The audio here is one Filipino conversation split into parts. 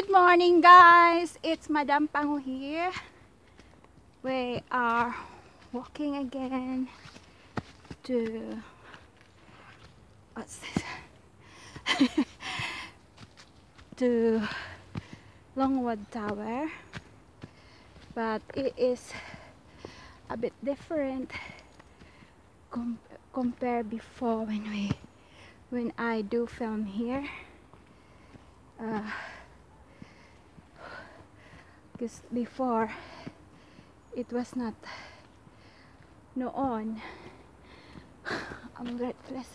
Good morning, guys. It's Madam Pangu here. We are walking again to what's this? to Longwood Tower, but it is a bit different compared before when I do film here. Because before it was not noon. I'm breathless.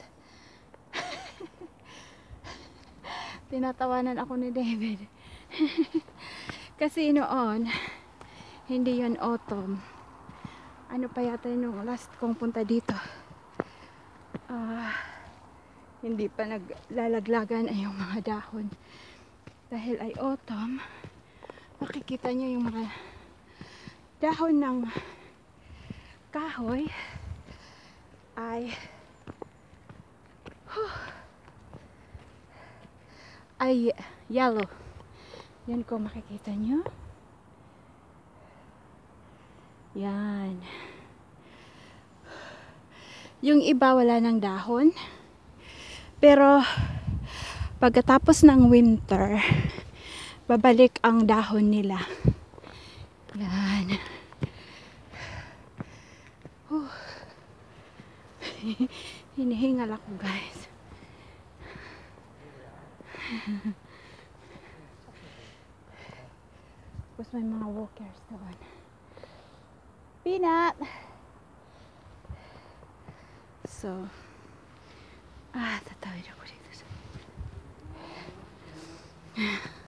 Tinatawanan ako ni David. Kasi noon hindi yun autumn. Ano pa yata yung last kong punta dito, hindi pa naglalaglagan ay yung mga dahon. Dahil ay autumn, makikita nyo yung mga dahon ng kahoy ay yellow. Yan kung makikita nyo. Yan. Yung iba wala ng dahon. Pero pagkatapos ng winter, babalik ang dahon nila. Yan. Hinihingal ako, guys. Tapos may mga walkers doon. Peanut! So, tatawid ako dito.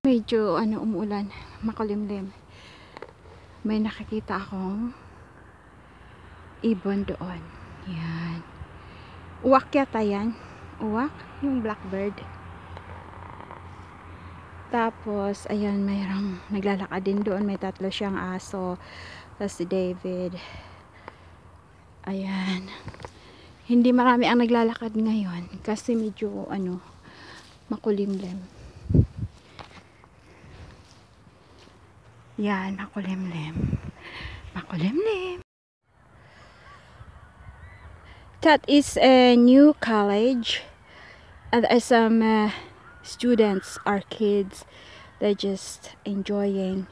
Medyo umuulan, makulimlim. May nakikita akong ibon doon. Yan. Uwak yata yan. Uwak? Yung blackbird. Tapos, ayan, mayroong naglalakad din doon. May tatlo siyang aso. Tapos si David. Ayan. Hindi marami ang naglalakad ngayon. Kasi medyo, makulimlim. Yan, makulimlim. Makulimlim. That is a new college. And some students or kids, they're just enjoying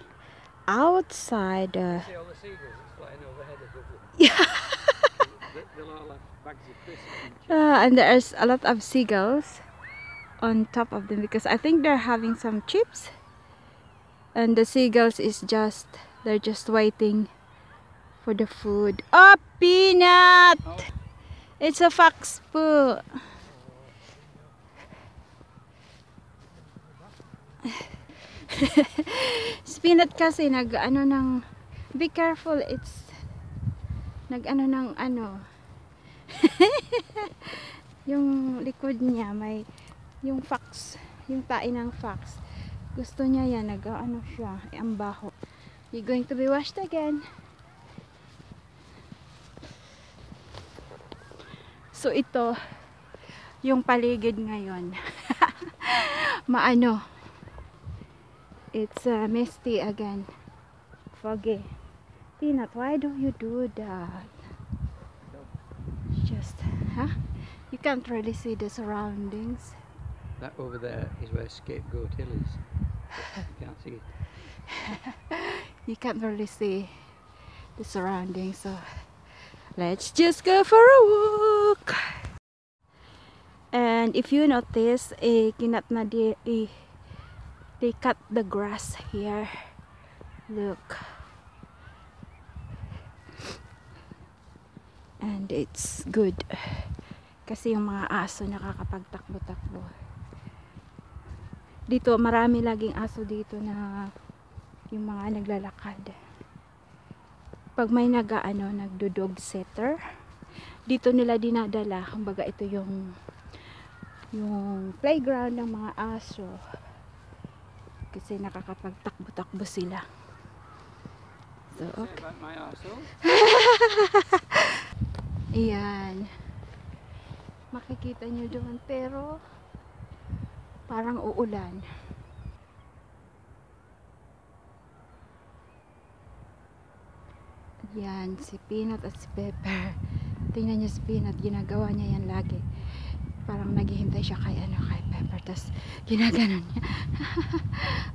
outside. See all the seagulls flying overhead above them. Yeah. They'll all have bags of crisps. And there's a lot of seagulls on top of them because I think they're having some chips. And the seagulls they're just waiting for the food. Oh, Peanut! Oh. It's a fox po. Peanut kasi be careful, it's yung likod niya may yung fox, yung tae ng fox. Gusto niya yan, siya, ang baho. You're going to be washed again. So ito yung paligid ngayon. It's misty again. Foggy. Peanut, why do you do that? Just, you can't really see the surroundings. That over there is where Scapegoat Hill is. You can't see it. You can't really see the surroundings, so let's just go for a walk. And if you notice, they cut the grass here. Look. And it's good. Kasi yung mga aso nakakapagtakbo-takbo. Dito, marami laging aso dito na yung mga naglalakad. Pag may nagdo-dog setter, dito nila dinadala. Kumbaga ito yung playground ng mga aso. Kasi nakakapagtakbo-takbo sila. So, okay. My arsehole. Ayan. Makikita nyo doon, pero parang uulan. Yan, si Peanut at si Pepper. Tingnan niyo si Peanut, ginagawa niya yan lagi. Parang naghihintay siya kay Pepper, tapos ginaganon niya.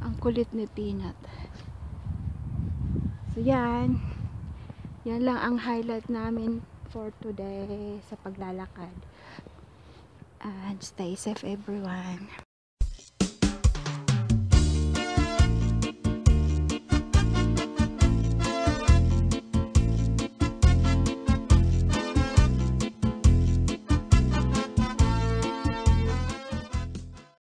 Ang kulit ni Peanut. So yan lang ang highlight namin for today sa paglalakad. And stay safe everyone.